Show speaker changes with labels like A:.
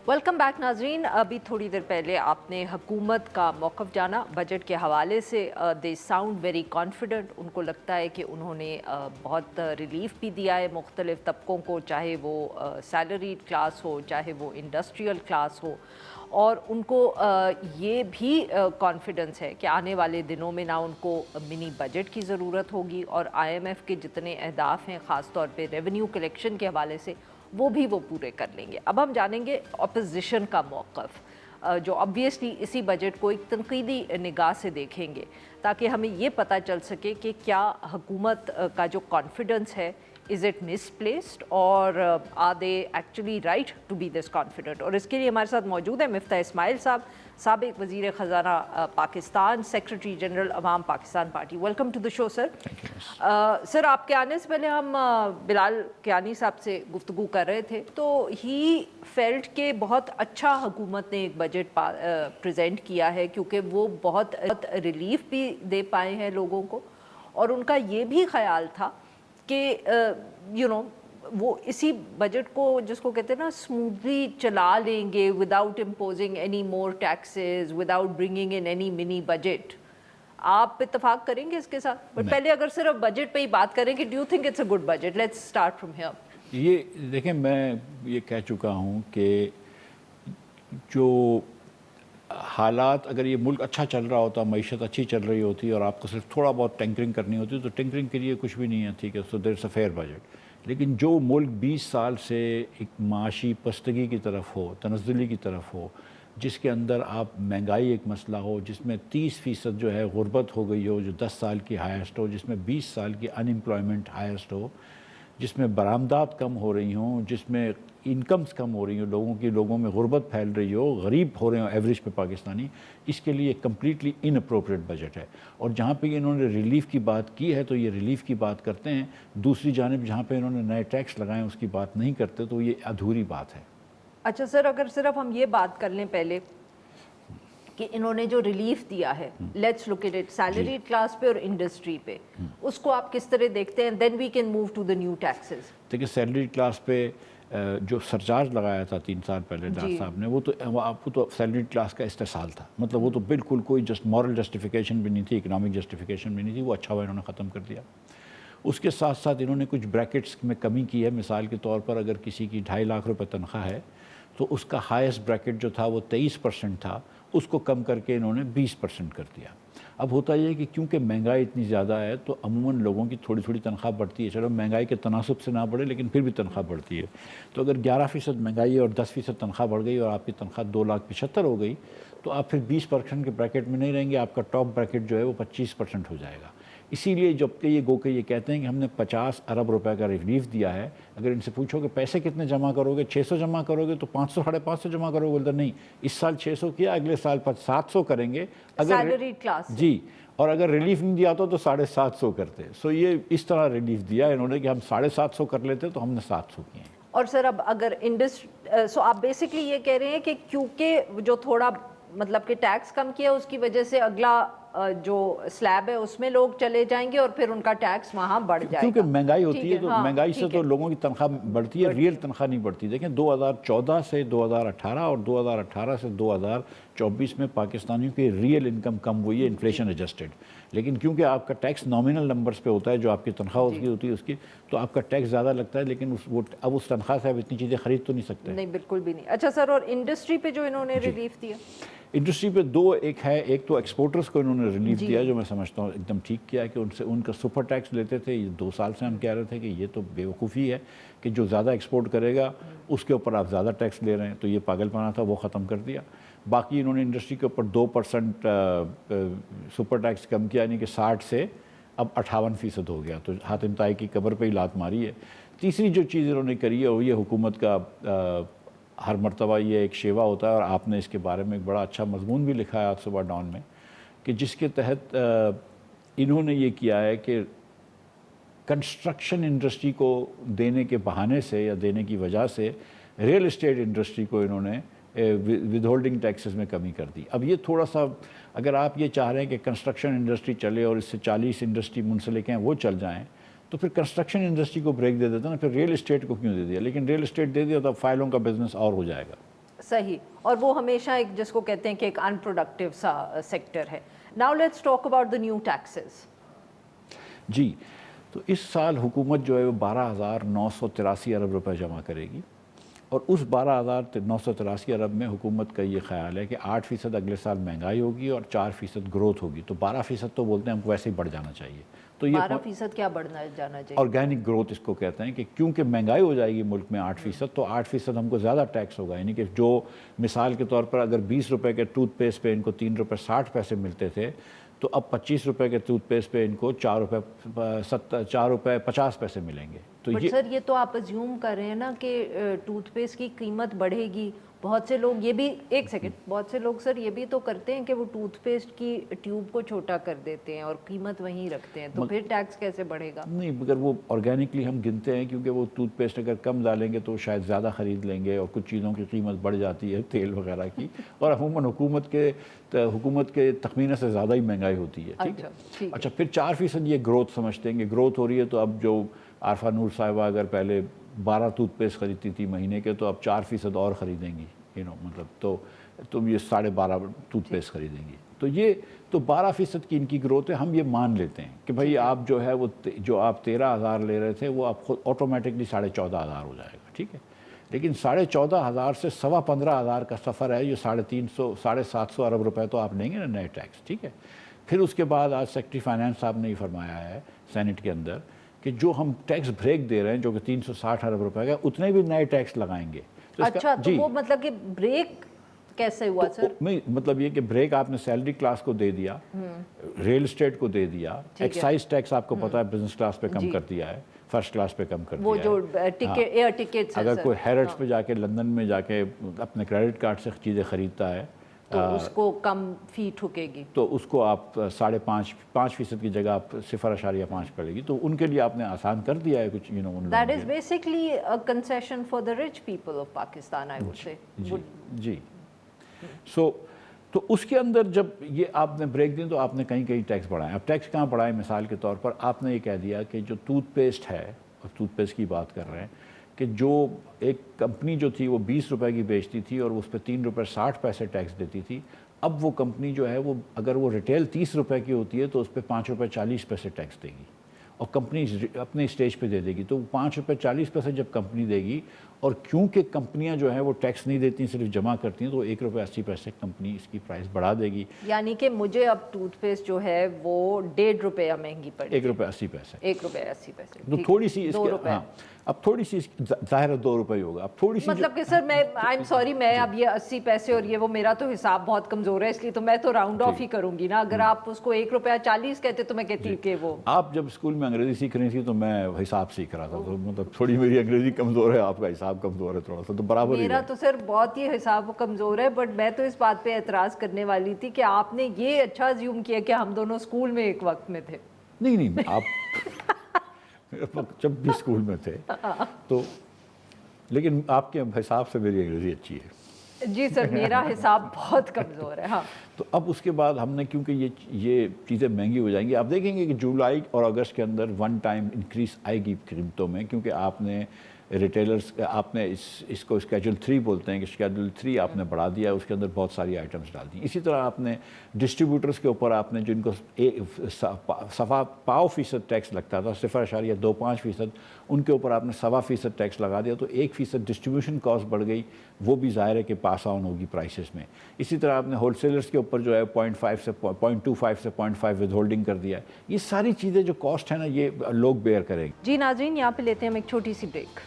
A: Welcome back ناظرین. ابھی تھوڑی دیر پہلے آپ نے حکومت کا موقف جانا بجٹ کے حوالے سے. دے ساؤنڈ ویری کانفیڈنٹ. ان کو لگتا ہے کہ انہوں نے بہت ریلیف بھی دیا ہے مختلف طبقوں کو, چاہے وہ سیلریڈ کلاس ہو, چاہے وہ انڈسٹریل کلاس ہو, اور ان کو یہ بھی کانفیڈنس ہے کہ آنے والے دنوں میں نہ ان کو منی بجٹ کی ضرورت ہوگی, اور آئی ایم ایف کے جتنے اہداف ہیں خاص طور پہ ریونیو کلیکشن کے حوالے سے وہ بھی وہ پورے کر لیں گے. اب ہم جانیں گے اپوزیشن کا موقف, جو obviously اسی بجٹ کو ایک تنقیدی نگاہ سے دیکھیں گے تاکہ ہمیں یہ پتہ چل سکے کہ کیا حکومت کا جو کانفیڈنس ہے از it misplaced, or are they actually right to be this confident. اور اس کے لیے ہمارے ساتھ موجود ہیں مفتاح اسماعیل صاحب, سابق وزیر خزانہ Pakistan, secretary general Awam Pakistan party. Welcome to the show sir. Sir, آپ کے آنے سے پہلے ہم بلال کیانی صاحب سے گفتگو کر رہے تھے تو ہی فیلٹ کہ بہت اچھا حکومت نے ایک بجٹ پریزنٹ کیا ہے کیونکہ وہ بہت ریلیف بھی دے پائے ہیں لوگوں کو, اور ان کا یہ بھی خیال تھا کہ وہ اسی بجٹ کو جس کو کہتے ہیں نا اسموتھلی چلا لیں گے without imposing any more taxes, without bringing in any money budget. آپ اتفاق کریں گے اس کے ساتھ؟ بٹ پہلے اگر صرف بجٹ پہ ہی بات کریں کہ do you think it's a good budget, let's start from here.
B: یہ دیکھیں, میں یہ کہہ چکا ہوں کہ جو حالات, اگر یہ ملک اچھا چل رہا ہوتا, معیشت اچھی چل رہی ہوتی اور آپ کو صرف تھوڑا بہت ٹینکرنگ کرنی ہوتی تو ٹینکرنگ کے لیے کچھ بھی نہیں ہے, ٹھیک ہے, سو دیر از اے فیئر بجٹ. لیکن جو ملک 20 سال سے ایک معاشی پستگی کی طرف ہو, تنزلی کی طرف ہو, جس کے اندر آپ مہنگائی ایک مسئلہ ہو, جس میں 30% جو ہے غربت ہو گئی ہو جو 10 سال کی ہائیسٹ ہو, جس میں 20 سال کی ان امپلائمنٹ ہائیسٹ ہو, جس میں برآمدات کم ہو رہی ہوں, جس میں انکمز کم ہو رہی ہوں, لوگوں میں غربت پھیل رہی ہو, غریب ہو رہے ہوں ایوریج پہ پاکستانی, اس کے لیے کمپلیٹلی ان اپروپریٹ بجٹ ہے. اور جہاں پہ انہوں نے ریلیف کی بات کی ہے تو یہ ریلیف کی بات کرتے ہیں, دوسری جانب جہاں پہ انہوں نے نئے ٹیکس لگائے ہیں اس کی بات نہیں کرتے, تو یہ ادھوری بات ہے.
A: اچھا سر, اگر صرف ہم یہ بات کر لیں پہلے کہ انہوں نے جو ریلیف دیا ہے, let's look at it salaried class پہ اور انڈسٹری پہ, اس کو آپ کس طرح دیکھتے ہیں؟ Then we can move to the new taxes.
B: دیکھیں, سیلریڈ کلاس پہ جو سرچارج لگایا تھا 3 سال پہلے ڈار صاحب نے, وہ تو سیلریڈ کلاس کا استحصال تھا, مطلب وہ تو بالکل کوئی مورل جسٹیفیکیشن بھی نہیں تھی, اکنامک جسٹیفیکیشن بھی نہیں تھی, وہ اچھا ہوا انہوں نے ختم کر دیا. اس کے ساتھ ساتھ انہوں نے کچھ بریکٹس میں کمی کی ہے. مثال کے طور پر اگر کسی کی 2.5 لاکھ روپے تنخواہ ہے تو اس کا ہائیسٹ بریکٹ جو تھا وہ 23% تھا, اس کو کم کر کے انہوں نے 20% کر دیا. اب ہوتا یہ ہے کہ کیونکہ مہنگائی اتنی زیادہ ہے تو عموماً لوگوں کی تھوڑی تھوڑی تنخواہ بڑھتی ہے, چلو مہنگائی کے تناسب سے نہ بڑھے لیکن پھر بھی تنخواہ بڑھتی ہے. تو اگر 11% مہنگائی اور 10% تنخواہ بڑھ گئی اور آپ کی تنخواہ 2,75,000 ہو گئی تو آپ پھر 20% کے بریکٹ میں نہیں رہیں گے, آپ کا ٹاپ بریکٹ جو ہے وہ 25% ہو جائے گا. اسی لیے جب کہ یہ کہتے ہیں کہ ہم نے 50 ارب روپے کا ریلیف دیا ہے, اگر ان سے پوچھو کہ پیسے کتنے جمع کرو گے, 600 جمع کرو گے تو 500 550 جمع کرو گے, بولتا نہیں, اس سال 600 کیا, اگلے سال 700 کریں گے
A: سیلریڈ کلاس.
B: جی, اور اگر ریلیف نہیں دیا تو 750 کرتے. سو یہ اس طرح ریلیف دیا انہوں نے کہ ہم 750 کر لیتے تو ہم نے 700 کیے ہیں.
A: اور سر اب اگر سو آپ بیسکلی یہ کہہ رہے ہیں کہ کیونکہ جو تھوڑا مطلب کہ ٹیکس کم کیا اس کی وجہ سے اگلا جو سلیب ہے اس میں لوگ چلے جائیں گے اور پھر ان کا ٹیکس وہاں بڑھ جائے گا,
B: کیونکہ مہنگائی ہوتی ہے تو مہنگائی سے تو لوگوں کی تنخواہ بڑھتی ہے, ریئل تنخواہ نہیں بڑھتی. دیکھیں 2014 سے 2018 اور 2018 سے 2024 میں پاکستانیوں کی ریئل انکم کم ہوئی ہے, انفلیشن ایڈجسٹڈ. لیکن کیونکہ آپ کا ٹیکس نامنل نمبرز پہ ہوتا ہے, جو آپ کی تنخواہ ہوتی ہے اس کی, تو آپ کا ٹیکس زیادہ لگتا ہے, لیکن اب اس تنخواہ سے آپ اتنی چیزیں خرید تو نہیں سکتے.
A: نہیں, بالکل بھی نہیں. اچھا سر, اور انڈسٹری پہ جو انہوں نے ریلیف دیا,
B: انڈسٹری پہ ایک تو ایکسپورٹرز کو انہوں نے ریلیف دیا, جو میں سمجھتا ہوں ایک دم ٹھیک کیا, کہ ان کا سپر ٹیکس لیتے تھے. یہ 2 سال سے ہم کہہ رہے تھے کہ یہ تو بیوقوفی ہے کہ جو زیادہ ایکسپورٹ کرے گا اس کے اوپر آپ زیادہ ٹیکس لے رہے ہیں, تو یہ پاگل پانا تھا, وہ ختم کر دیا. باقی انہوں نے انڈسٹری کے اوپر 2% سپر ٹیکس کم کیا, یعنی کہ 60 سے اب 58% ہو گیا, تو حاتم طائی کی قبر پہ ہی لات ماری ہے. تیسری جو چیز انہوں نے کری ہے وہ یہ حکومت کا ہر مرتبہ یہ ایک شیوا ہوتا ہے, اور آپ نے اس کے بارے میں ایک بڑا اچھا مضمون بھی لکھا ہے آج صبح ڈان میں, کہ جس کے تحت انہوں نے یہ کیا ہے کہ کنسٹرکشن انڈسٹری کو دینے کے بہانے سے یا دینے کی وجہ سے ریئل اسٹیٹ انڈسٹری کو انہوں نے ود ہولڈنگ ٹیکسز میں کمی کر دی. اب یہ تھوڑا سا, اگر آپ یہ چاہ رہے ہیں کہ کنسٹرکشن انڈسٹری چلے اور اس سے 40 انڈسٹری منسلک ہیں وہ چل جائیں, تو پھر کنسٹرکشن انڈسٹری کو بریک دے دیتا نا, پھر ریئل اسٹیٹ کو کیوں دے دیا؟ لیکن ریئل اسٹیٹ دے دیا تو فائلوں کا بزنس اور ہو جائے گا.
A: صحیح, اور وہ ہمیشہ ایک جس کو کہتے ہیں کہ ایک ان پروڈکٹیو سا سیکٹر ہے. Now let's talk about the new taxes.
B: جی, تو اس سال حکومت جو ہے وہ 12,983 ارب روپے جمع کرے گی, اور اس 12,983 ارب میں حکومت کا یہ خیال ہے کہ 8% اگلے سال مہنگائی ہوگی اور 4% گروتھ ہوگی, تو 12% تو بولتے ہیں ہم کو ویسے ہی بڑھ جانا چاہیے. تو یہ
A: 12% کیا بڑھنا جانا چاہیے؟
B: آرگینک گروتھ اس کو کہتے ہیں, کہ کیونکہ مہنگائی ہو جائے گی ملک میں 8%, تو 8% ہم کو زیادہ ٹیکس ہوگا. یعنی کہ جو مثال کے طور پر اگر 20 روپے کے ٹوتھ پیسٹ پہ ان کو 3 روپے 60 پیسے ملتے تھے, تو اب 25 روپے کے ٹوتھ پیسٹ پہ ان کو 4 روپے 50 پیسے ملیں گے. تو
A: بٹ سر یہ تو آپ ازیوم کر رہے ہیں نا کہ ٹوتھ پیسٹ کی قیمت بڑھے گی. بہت سے لوگ یہ بھی, ایک سیکنڈ, بہت سے لوگ سر یہ بھی تو کرتے ہیں کہ وہ ٹوتھ پیسٹ کی ٹیوب کو چھوٹا کر دیتے ہیں اور قیمت وہیں رکھتے ہیں, تو پھر ٹیکس کیسے بڑھے گا؟ نہیں,
B: مگر وہ آرگینکلی ہم گنتے ہیں, کیونکہ وہ ٹوتھ پیسٹ اگر کم ڈالیں گے تو شاید زیادہ خرید لیں گے, اور کچھ چیزوں کی قیمت بڑھ جاتی ہے, تیل وغیرہ کی, اور عموماً حکومت کے تخمینے سے زیادہ ہی مہنگائی ہوتی ہے. ٹھیک ہے. اچھا, پھر 4% یہ گروتھ سمجھتے ہیں کہ گروتھ ہو رہی ہے, تو اب جو عارفہ نور صاحبہ اگر پہلے 12 ٹوتھ پیسٹ خریدتی تھی مہینے کے, تو اب 4% اور خریدیں گی, مطلب تو تم یہ 12.5 ٹوتھ پیسٹ خریدیں گی. تو یہ تو 12% کی ان کی گروتھ ہے. ہم یہ مان لیتے ہیں کہ بھائی آپ جو ہے وہ جو آپ 13,000 لے رہے تھے وہ آپ خود آٹومیٹکلی 14,500 ہو جائے گا. ٹھیک ہے, لیکن 14,500 سے 15,000 کا سفر ہے, جو 750 ارب روپے تو آپ لیں گے نا نئے ٹیکس. ٹھیک ہے. پھر اس کے بعد آج سیکرٹری فائنانس صاحب نے یہ فرمایا ہے سینٹ کے اندر کہ جو ہم ٹیکس بریک دے رہے ہیں جو کہ 360 ارب روپے کا, اتنے بھی نئے ٹیکس لگائیں گے.
A: اچھا, تو وہ مطلب کہ بریک کیسے ہوا سر؟
B: مطلب یہ کہ بریک آپ نے سیلری کلاس کو دے دیا, ریل اسٹیٹ کو دے دیا, ایکسائز ٹیکس آپ کو پتہ ہے بزنس کلاس پہ کم کر دیا ہے, فرسٹ کلاس پہ کم کر دیا ہے.
A: وہ جو ایئر ٹکٹس,
B: اگر کوئی ہیرٹس پہ جا کے لندن میں جا کے اپنے کریڈٹ کارڈ سے چیزیں خریدتا ہے
A: تو اس کو کم فی ٹھکے گی,
B: تو اس کو آپ 5.5% کی جگہ آپ 0.5 پڑے گی. تو ان کے لیے آپ نے آسان کر دیا ہے کچھ.
A: That is basically a concession for the rich people of Pakistan, I would say.
B: جی. تو اس کے اندر جب یہ آپ نے بریک دیں تو آپ نے کہیں ٹیکس بڑھائیں. اب ٹیکس کہاں بڑھائیں؟ مثال کے طور پر آپ نے یہ کہہ دیا کہ جو ٹوتھ پیسٹ ہے, اور ٹوتھ پیسٹ کی بات کر رہے ہیں, کہ جو ایک کمپنی جو تھی وہ 20 روپے کی بیچتی تھی اور اس پہ 3 روپے 60 پیسے ٹیکس دیتی تھی, اب وہ کمپنی جو ہے وہ اگر وہ ریٹیل 30 روپے کی ہوتی ہے تو اس پہ 5 روپے 40 پیسے ٹیکس دے گی, اور کمپنی اپنے اسٹیج پہ دے دے گی. تو 5 روپے 40 پیسے جب کمپنی دے گی, اور کیونکہ کمپنیاں جو ہیں وہ ٹیکس نہیں دیتی, صرف جمع کرتی ہیں, تو 1 روپے 80 پیسے کمپنی اس کی پرائس بڑھا دے گی.
A: یعنی کہ مجھے اب ٹوتھ پیسٹ جو ہے وہ 1.5 روپیہ مہنگی پڑے,
B: 1 روپے 80 پیسے.
A: 1 روپے 80 پیسے.
B: تو تھوڑی سی اس کے, ہاں, اب تھوڑی سی ظاہر ہے 2 روپے ہوگا. اب تھوڑی سی
A: مطلب کہ سر میں آئی ایم سوری, میں اب یہ 80 پیسے اور یہ وہ, میرا تو حساب بہت کمزور ہے, اس لیے تو میں تو راؤنڈ آف ہی کروں گی نا. اگر آپ اس کو 1 روپیہ 40 کہتے تو میں کہتی کہ وہ.
B: آپ جب اسکول میں انگریزی سیکھ رہی تھی تو میں حساب سیکھ رہا تھا, تو مطلب تھوڑی میری انگریزی کمزور ہے, آپ کا حساب کمزور ہے تھوڑا سا, تو برابر
A: میرا تو سر بہت ہی حساب کمزور ہے. بٹ میں تو اس بات پہ اعتراض کرنے والی تھی کہ آپ نے یہ اچھا ازیوم کیا کہ ہم دونوں اسکول میں ایک وقت میں تھے.
B: نہیں, آپ جب بھی اسکول میں تھے تو, لیکن آپ کے حساب سے میری انگریزی اچھی ہے.
A: جی سر, میرا حساب بہت کمزور ہے. ہاں,
B: تو اب اس کے بعد ہم نے, کیونکہ یہ چیزیں مہنگی ہو جائیں گی, آپ دیکھیں گے کہ جولائی اور اگست کے اندر 1 ٹائم انکریز آئے گی قیمتوں میں, کیونکہ آپ نے ریٹیلرز, آپ نے اس کو اسکیجول 3 بولتے ہیں, کہ اسکیجول 3 آپ نے بڑھا دیا, اس کے اندر بہت ساری آئٹمس ڈال دی. اسی طرح آپ نے ڈسٹریبیوٹرز کے اوپر آپ نے جن کو سوا پاؤ فیصد ٹیکس لگتا تھا, 0.25%, ان کے اوپر آپ نے 1.25% ٹیکس لگا دیا, تو 1% ڈسٹریبیوشن کاسٹ بڑھ گئی, وہ بھی ظاہر ہے کہ پاس آن ہوگی پرائسز میں. اسی طرح آپ نے ہول سیلرز کے اوپر جو ہے 0.25 سے 0.5 ود ہولڈنگ کر دیا. یہ ساری چیزیں جو کاسٹ ہے نا, یہ لوگ بیئر کریں گے.
A: جی ناظرین, یہاں پہ لیتے ہیں ہم ایک چھوٹی سی بریک.